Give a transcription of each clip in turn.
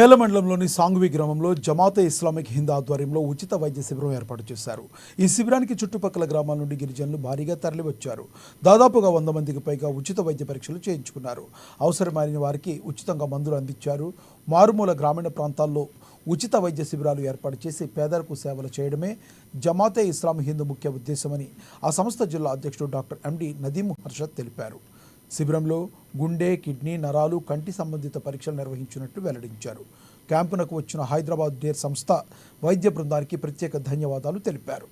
కేల మండలంలోని సాంగ్వి గ్రామంలో జమాతే ఇస్లామిక్ హింద్ ఆధ్వర్యంలో ఉచిత వైద్య శిబిరం ఏర్పాటు చేశారు. ఈ శిబిరానికి చుట్టుపక్కల గ్రామాల నుండి గిరిజనులు భారీగా తరలివచ్చారు. దాదాపుగా 100 మందికి పైగా ఉచిత వైద్య పరీక్షలు చేయించుకున్నారు. అవసరమైన వారికి ఉచితంగా మందులు అందించారు. మారుమూల గ్రామీణ ప్రాంతాల్లో ఉచిత వైద్య శిబిరాలు ఏర్పాటు చేసి పేదలకు సేవలు చేయడమే జమాతే ఇస్లామిక్ హింద్ ముఖ్య ఉద్దేశమని ఆ సంస్థ జిల్లా అధ్యక్షుడు డాక్టర్ ఎండి నదీం హర్షద్ తెలిపారు. శిబిరంలో గుండె, కిడ్నీ, నరాలు, కంటి సంబంధిత పరీక్షలు నిర్వహించినట్లు వెల్లడించారు. క్యాంపునకు వచ్చిన హైదరాబాద్ డేర్ సంస్థ వైద్య బృందానికి ప్రత్యేక ధన్యవాదాలు తెలిపారు.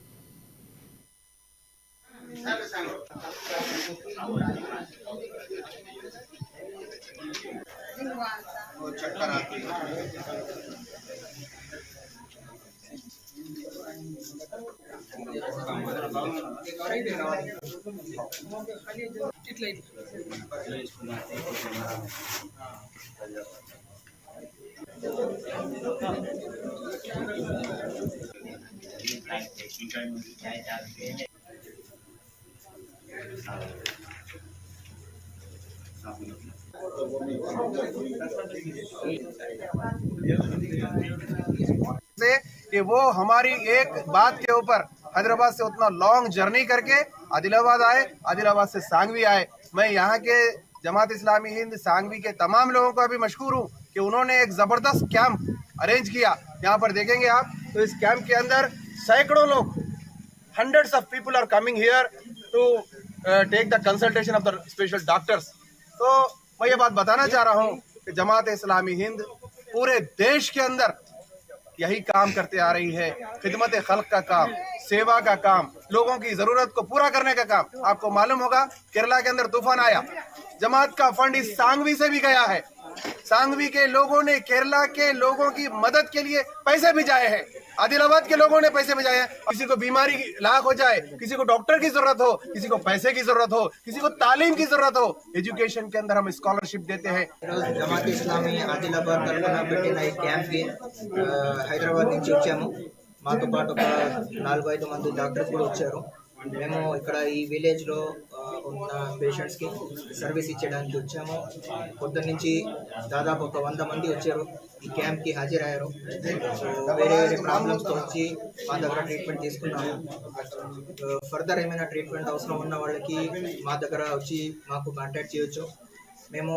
कि वो हमारी एक बात के ऊपर हैदराबाद से उतना लॉन्ग जर्नी करके आदिलाबाद आए, आदिलाबाद से सांगवी आए। मैं यहाँ के जमात इस्लामी हिंद सांगवी के तमाम लोगों का भी मशकूर हूँ कि उन्होंने एक ज़बरदस्त कैंप अरेंज किया। यहाँ पर देखेंगे आप तो इस कैंप के अंदर सैकड़ों लोग, hundreds of people are coming here to take the consultation of the special doctors. तो मैं ये बात बताना चाह रहा हूँ कि जमात इस्लामी हिंद पूरे देश के अंदर यही काम करते आ रही है। खिदमत खल्क का काम, सेवा का काम, लोगों की जरूरत को पूरा करने का काम। आपको मालूम होगा केरला के अंदर तूफान आया, जमात का फंड इस सांगवी से भी गया है। सांगवी के लोगों ने केरला के लोगों की मदद के लिए पैसे भिजाए हैं, आदिलाबाद के लोगों ने पैसे भिजाए हैं। किसी को बीमारी लाख हो जाए, किसी को डॉक्टर की जरूरत हो, किसी को पैसे की जरूरत हो, किसी को तालीम की जरूरत हो, एजुकेशन के अंदर हम स्कॉलरशिप देते हैं। जमात इस्लामी आदिलाबाद तरफुना పెట్టిన ఈ క్యాంప్ కి హైదరాబాద్ నుంచి వచ్చాము. మాతో పాటు ఒక 4-5 మంది డాక్టర్స్ కూడా వచ్చారు. మేము ఇక్కడ ఈ విలేజ్ లో ఉన్న పేషెంట్స్ కి సర్వీస్ ఇచ్చడానికి వచ్చాము. పొద్దున్న నుంచి దాదాపు ఒక 100 మంది వచ్చారు, ఈ క్యాంప్ కి హాజరయ్యారు. వేరే వేరే ప్రాబ్లమ్స్ తో వచ్చి మా దగ్గర ట్రీట్మెంట్ తీసుకున్నాము. ఫర్దర్ ఏమైనా ట్రీట్మెంట్ అవసరం ఉన్న వాళ్ళకి మా దగ్గర వచ్చి మాకు కాంటాక్ట్ చేయొచ్చు. మేము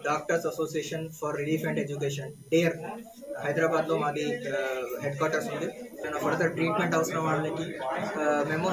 doctors association for relief and education dare హైదరాబాద్లో మాది హెడ్ క్వార్టర్స్ ఉంది. ఫర్దర్ ట్రీట్మెంట్ అవసరం వాళ్ళకి మేము